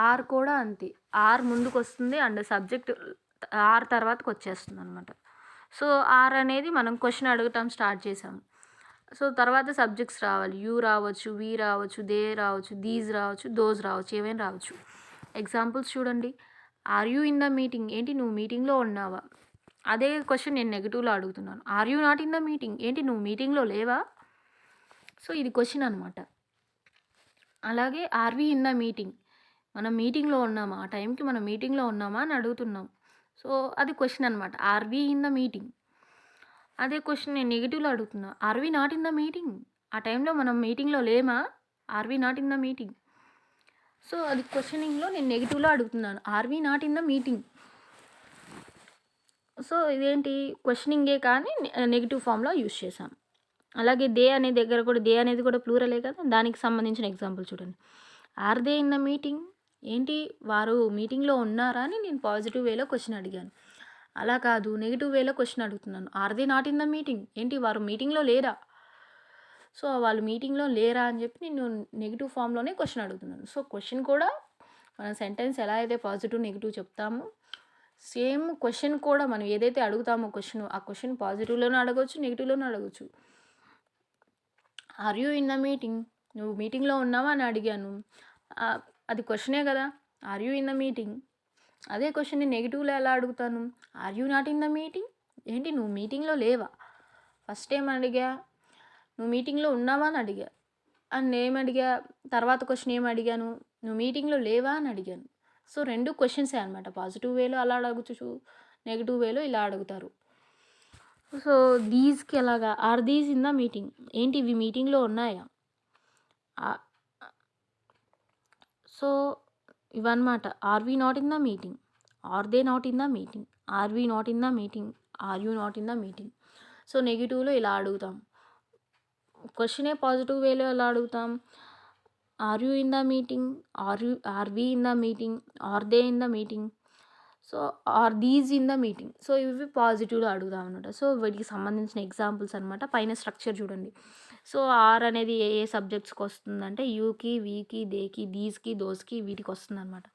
ఆర్ కూడా అంతే, ఆర్ ముందుకు వస్తుంది అండ్ సబ్జెక్ట్ ఆర్ తర్వాతకు వచ్చేస్తుంది అనమాట. సో ఆర్ అనేది మనం క్వశ్చన్ అడగటం స్టార్ట్ చేసాము. సో తర్వాత సబ్జెక్ట్స్ రావాలి, యూ రావచ్చు, వి రావచ్చు, దే రావచ్చు, దీస్ రావచ్చు, దోస్ రావచ్చు, ఏమైనా రావచ్చు. ఎగ్జాంపుల్స్ చూడండి, are you in the meeting, ఏంటి నువ్వు మీటింగ్లో ఉన్నావా. అదే క్వశ్చన్ నేను నెగిటివ్లో అడుగుతున్నాను, are you not in the meeting, ఏంటి నువ్వు మీటింగ్లో లేవా. సో ఇది క్వశ్చన్ అనమాట. అలాగే are we in the meeting, మనం మీటింగ్లో ఉన్నామా, ఆ టైంకి మనం మీటింగ్లో ఉన్నామా అని అడుగుతున్నాం. సో అది క్వశ్చన్ అనమాట, are we in the meeting. అదే క్వశ్చన్ నేను నెగిటివ్లో అడుగుతున్నా, are we not in the meeting, ఆ టైంలో మనం మీటింగ్లో లేమా, are we not in the meeting. So అది క్వశ్చనింగ్లో నేను నెగిటివ్లో అడుగుతున్నాను, are we not in the meeting. So ఇదేంటి, క్వశ్చనింగే కానీ నెగిటివ్ ఫామ్లో యూస్ చేసాం. అలాగే దే అనే దగ్గర కూడా, దే అనేది కూడా ప్లూరలే కదా, దానికి సంబంధించిన ఎగ్జాంపుల్ చూడండి. Are they in the meeting, ఏంటి వారు మీటింగ్లో ఉన్నారా అని నేను పాజిటివ్ వేలో క్వశ్చన్ అడిగాను. అలా కాదు, నెగిటివ్ వేలో క్వశ్చన్ అడుగుతున్నాను, are they not in the meeting, ఏంటి వారు మీటింగ్లో లేరా. సో వాళ్ళు మీటింగ్లో లేరా అని చెప్పి నేను నెగిటివ్ ఫామ్లోనే క్వశ్చన్ అడుగుతున్నాను. సో క్వశ్చన్ కూడా మన సెంటెన్స్ ఎలా అయితే పాజిటివ్ నెగిటివ్ చెప్తామో, సేమ్ క్వశ్చన్ కూడా మనం ఏదైతే అడుగుతామో క్వశ్చన్, ఆ క్వశ్చన్ పాజిటివ్లోనే అడగవచ్చు, నెగిటివ్లోనే అడగవచ్చు. Are you in the meeting, నువ్వు మీటింగ్లో ఉన్నావా అని అడిగాను, అది క్వశ్చనే కదా, are you in the meeting. అదే క్వశ్చన్ని నెగిటివ్లో ఎలా అడుగుతాను, are you not in the meeting, ఏంటి నువ్వు మీటింగ్లో లేవా. ఫస్ట్ ఏం అడిగా, నువ్వు మీటింగ్లో ఉన్నావా అని అడిగా, అండ్ ఏమడిగా తర్వాత క్వశ్చన్ ఏం అడిగాను, నువ్వు మీటింగ్లో లేవా అని అడిగాను. సో రెండు క్వశ్చన్సే అనమాట, పాజిటివ్ వేలో అలా అడగచ్చు, నెగెటివ్ వేలో ఇలా అడుగుతారు. సో దీస్‌కి ఎలాగా? Are these in the meeting? ఏంటి ఇవి మీటింగ్‌లో ఉన్నాయా? ఆహ్, సో ఇవన్నమాట. Are we not in the meeting? Are they not in the meeting? Are we not in the meeting? Are you not in the meeting? So నెగెటివ్‌లో ఇలా అడుగుతాం. క్వెషనే positive వేలో ఎలా అడుగుతాం? Are you in the meeting? Are we in the meeting? Are they in the meeting? So are these in the meeting? So ఇవి పాజిటివ్‌లో అడుగుతాం అనమాట. సో వీటికి సంబంధించిన ఎగ్జాంపుల్స్ అనమాట. పైన స్ట్రక్చర్ చూడండి. సో ఆర్ అనేది ఏ ఏ సబ్జెక్ట్స్‌కి వస్తుందంటే యూకి, వీకి, దేకి, దీస్‌కి, దోస్‌కి వీటికి వస్తుందనమాట.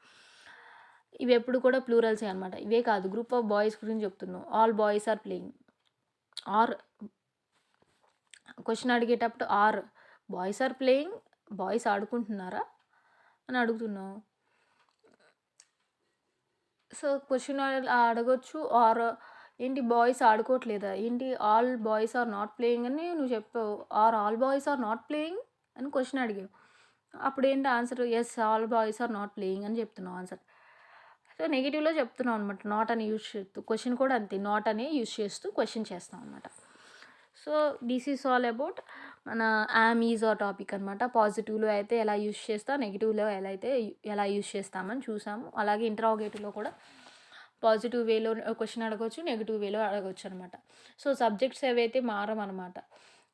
ఇవి ఎప్పుడు కూడా ప్లూరల్సే అనమాట. ఇవే కాదు, గ్రూప్ ఆఫ్ బాయ్స్ గురించి చెప్తున్నాం. All boys are playing. Are question అడిగేటప్పుడు are boys are playing, boys ఆడుకుంటున్నారా అని అడుగుతున్నాం. సో క్వెషన్ అడగొచ్చు. ఆర్ ఏంటి బాయ్స్ ఆడుకోవట్లేదా? ఏంటి all boys are not playing అని నువ్వు చెప్పావు. All boys are not playing అని క్వెషన్ అడిగావు. అప్పుడేంటి answer? Yes, all boys are not playing అని చెప్తున్నావు ఆన్సర్. సో నెగెటివ్‌లో చెప్తున్నాం అనమాట. నాట్ అని యూజ్ చేస్తూ. క్వెషన్ కూడా అంతే. నాట్ అనే యూజ్ చేస్తూ క్వెషన్ చేస్తాం అనమాట. So this is all about మన యామ్, ఈజ్, ఆర్ టాపిక్ అనమాట. పాజిటివ్‌లో అయితే ఎలా యూజ్ చేస్తా, నెగెటివ్‌లో ఎలా యూజ్ చేస్తామని చూసాము. అలాగే ఇంటరాగేటివ్‌లో కూడా పాజిటివ్ వేలో క్వెషన్ అడగొచ్చు, నెగెటివ్ వేలో అడగొచ్చు అనమాట. సో సబ్జెక్ట్స్ ఏవైతే మారమనమాట.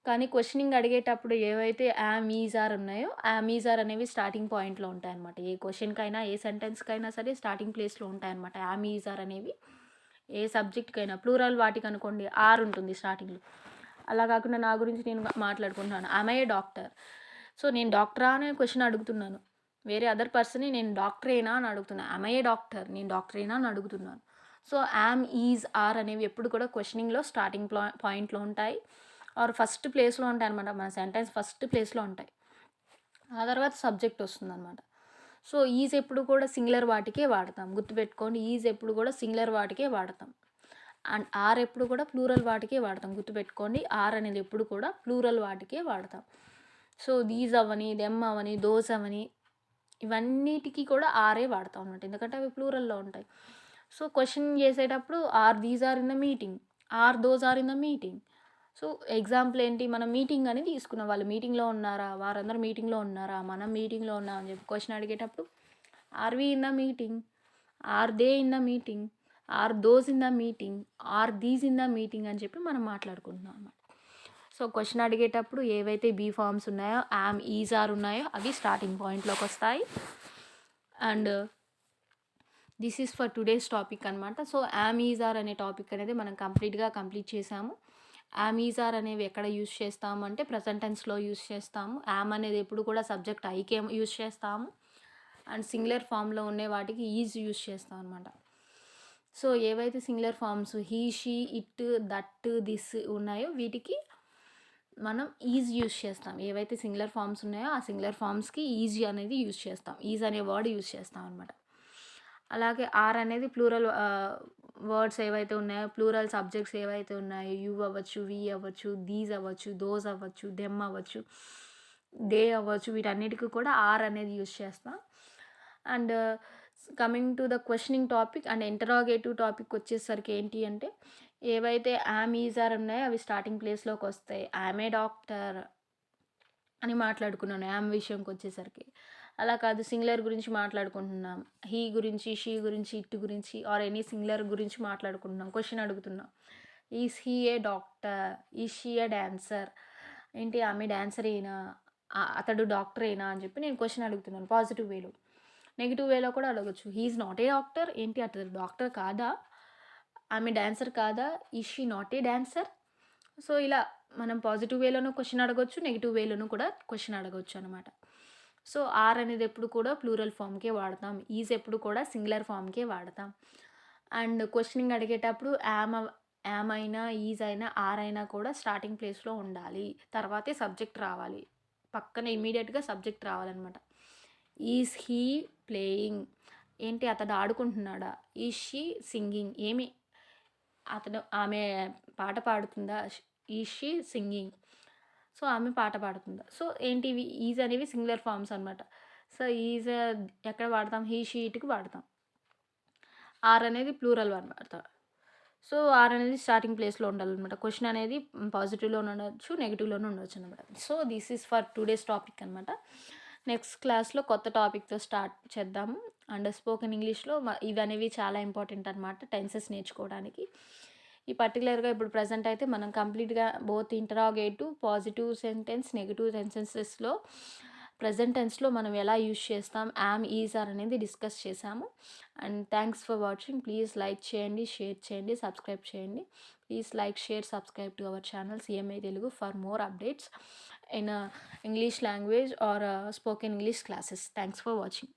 కానీ క్వెషనింగ్ అడిగేటప్పుడు ఏవైతే యామ్, ఈజ్, ఆర్ ఉన్నాయో, యామ్, ఈజ్, ఆర్ అనేవి స్టార్టింగ్ పాయింట్‌లో ఉంటాయన్నమాట. ఏ క్వెషన్‌కైనా, ఏ సెంటెన్స్‌కైనా సరే స్టార్టింగ్ ప్లేస్‌లో ఉంటాయన్నమాట. యామ్, ఈజ్, ఆర్ అనేవి ఏ సబ్జెక్ట్‌కైనా. ప్లూరల్ వాటికనుకోండి ఆర్ ఉంటుంది స్టార్టింగ్‌లో. అలా కాకుండా నా గురించి నేను మాట్లాడుకుంటున్నాను. Am I a doctor? So నేను డాక్టరా అనే క్వెషన్ అడుగుతున్నాను. వేరే అదర్ పర్సన్‌ని నేను డాక్టరేనా అని అడుగుతున్నా. Yam I a doctor? నేను డాక్టరేనా అని అడుగుతున్నాను. సో యామ్, ఈజ్, ఆర్ అనేవి ఎప్పుడు కూడా క్వెషనింగ్‌లో స్టార్టింగ్ పాయింట్‌లో ఉంటాయి. ఆర్ ఫస్ట్ ప్లేస్‌లో ఉంటాయన్నమాట. మన సెంటెన్స్ ఫస్ట్ ప్లేస్‌లో ఉంటాయి. ఆ తర్వాత సబ్జెక్ట్ వస్తుందన్నమాట. సో ఈజ్ ఎప్పుడు కూడా సింగులర్ వాటికే వాడతాం. గుర్తుపెట్టుకోండి, ఈజ్ ఎప్పుడు కూడా సింగులర్ వాటికే వాడతాం. అండ్ ఆర్ ఎప్పుడు కూడా ప్లూరల్ వాటికే వాడతాం. గుర్తుపెట్టుకోండి, ఆర్ అనేది ఎప్పుడు కూడా ప్లూరల్ వాటికే వాడతాం. సో దీస్ అవ్వని, దెమ్ అవ్వని, దోస్ అవ్వని, ఇవన్నిటికి కూడా ఆరే వాడతాం అనమాట. ఎందుకంటే అవి ప్లూరల్‌లో ఉంటాయి. సో క్వెషన్ చేసేటప్పుడు are these are in the meeting? Are those are in the meeting? So example ఏంటి? మనం మీటింగ్ అని తీసుకున్నాం. వాళ్ళు మీటింగ్‌లో ఉన్నారా? వారందరూ మీటింగ్‌లో ఉన్నారా? మనం మీటింగ్‌లో ఉన్నాం అని చెప్పి క్వెషన్ అడిగేటప్పుడు are we in the meeting? Are they in the meeting? Are those in the meeting? Are these in the meeting అని చెప్పి మనం మాట్లాడుకుంటున్నాం అన్నమాట. సో క్వెషన్ అడిగేటప్పుడు ఏవైతే బీ ఫార్మ్స్ ఉన్నాయో, యామ్, ఈజ్, ఆర్ ఉన్నాయో అవి స్టార్టింగ్ పాయింట్‌లోకి వస్తాయి. And this is for today's topic అనమాట. సో యామ్, ఈజ్, ఆర్ అనే టాపిక్ అనేది మనం కంప్లీట్ చేసాము. యామ్, ఈజ్, ఆర్ అనేవి ఎక్కడ యూజ్ చేస్తాము అంటే ప్రెజెంట్ టెన్స్‌లో యూజ్ చేస్తాము. యామ్ అనేది ఎప్పుడు కూడా సబ్జెక్ట్ ఐకే యూజ్ చేస్తాము. అండ్ సింగులర్ ఫామ్‌లో ఉండే వాటికి ఈజ్ యూజ్ చేస్తాం అనమాట. సో ఏవైతే singular forms he, she, it, that, this ఉన్నాయో వీటికి మనం ఈజ్ యూజ్ చేస్తాం. ఏవైతే సింగులర్ ఫామ్స్ ఉన్నాయో ఆ సింగులర్ ఫామ్స్‌కి ఈజ్ అనేది యూజ్ చేస్తాం. ఈజ్ అనే వర్డ్ యూజ్ చేస్తాం అనమాట. అలాగే ఆర్ అనేది ప్లూరల్ వర్డ్స్ ఏవైతే ఉన్నాయో, ప్లూరల్ సబ్జెక్ట్స్ ఏవైతే ఉన్నాయో, యూ అవ్వచ్చు, వి అవ్వచ్చు, దీస్ అవ్వచ్చు, దోస్ అవ్వచ్చు, దెమ్ అవ్వచ్చు, దే అవ్వచ్చు, వీటన్నిటికి కూడా ఆర్ అనేది యూజ్ చేస్తాం. And coming to the questioning topic and interrogative topic వచ్చేసరికి ఏంటి అంటే, ఏవైతే యామ్, ఈజ్, ఆర్ ఉన్నాయో అవి స్టార్టింగ్ ప్లేస్‌లోకి వస్తాయి. యామ్ ఏ డాక్టర్ అని మాట్లాడుకున్నాను యామ్ విషయంకి వచ్చేసరికి. అలా కాదు, సింగులర్ గురించి మాట్లాడుకుంటున్నాం. హీ గురించి, షీ గురించి, ఇట్ గురించి ఆర్ ఎనీ సింగులర్ గురించి మాట్లాడుకుంటున్నాం. క్వెషన్ అడుగుతున్నాం. Is he a doctor? Is she A dancer? ఏంటి ఆమె డాన్సరేనా? అతడు డాక్టరేనా అని చెప్పి నేను క్వెషన్ అడుగుతున్నాను పాజిటివ్ వేలో. నెగెటివ్ వేలో కూడా అడగొచ్చు. He is not a doctor? ఏంటి అతడు డాక్టర్ కాదా? ఆమె డాన్సర్ కాదా? Is she not a dancer? So ఇలా మనం పాజిటివ్ వేలోనూ క్వెషన్ అడగొచ్చు. నెగెటివ్ వేలోనూ కూడా క్వెషన్ అడగొచ్చు అనమాట. సో ఆర్ అనేది ఎప్పుడు కూడా ప్లూరల్ ఫామ్‌కే వాడతాం. ఈజ్ ఎప్పుడు కూడా సింగులర్ ఫామ్‌కే వాడతాం. అండ్ క్వెషనింగ్ అడిగేటప్పుడు యామ్ అయినా, ఈజ్ అయినా, ఆర్ అయినా కూడా స్టార్టింగ్ ప్లేస్‌లో ఉండాలి. తర్వాతే సబ్జెక్ట్ రావాలి. పక్కన ఇమ్మీడియేట్‌గా సబ్జెక్ట్ రావాలనమాట. Is he playing? ఏంటి అతడు ఆడుకుంటున్నాడా? Is she singing? ఆమె పాట పాడుతుందా? Is she singing? సో ఆమె పాట పాడుతుందా? సో ఏంటి ఇవి ఈజ్ అనేవి సింగులర్ ఫార్మ్స్ అనమాట. సో ఈజ్ ఎక్కడ వాడతాం? హీ, షీ, ఇట్‌కి వాడతాం. ఆర్ అనేది ప్లూరల్ వన్ వాడతాం. సో, ఆర్ అనేది స్టార్టింగ్ ప్లేస్‌లో ఉండాలనమాట. క్వెషన్ అనేది పాజిటివ్‌లోను ఉండొచ్చు, నెగెటివ్‌లోను ఉండొచ్చనమాట. So, this is for today's topic అనమాట. నెక్స్ట్ క్లాస్‌లో కొత్త టాపిక్‌తో స్టార్ట్ చేద్దాము. అండ్ స్పోకెన్ ఇంగ్లీష్‌లో ఇవనేవి చాలా ఇంపార్టెంట్ అనమాట టెన్సెస్ నేర్చుకోవడానికి. ఈ పర్టిక్యులర్‌గా ఇప్పుడు ప్రెజెంట్ అయితే మనం కంప్లీట్‌గా both interrogative, positive sentence, negative సెంటెన్సెస్‌లో ప్రెజెంట్ టెన్స్‌లో మనం ఎలా యూజ్ చేస్తాం, యామ్, ఈజ్, ఆర్ అనేది డిస్కస్ చేశాము. And thanks for watching. Please like చేయండి, షేర్ చేయండి, సబ్స్క్రైబ్ చేయండి. Please like, share, subscribe to our channel CMA Telugu for more updates in English language or spoken English classes. Thanks for watching.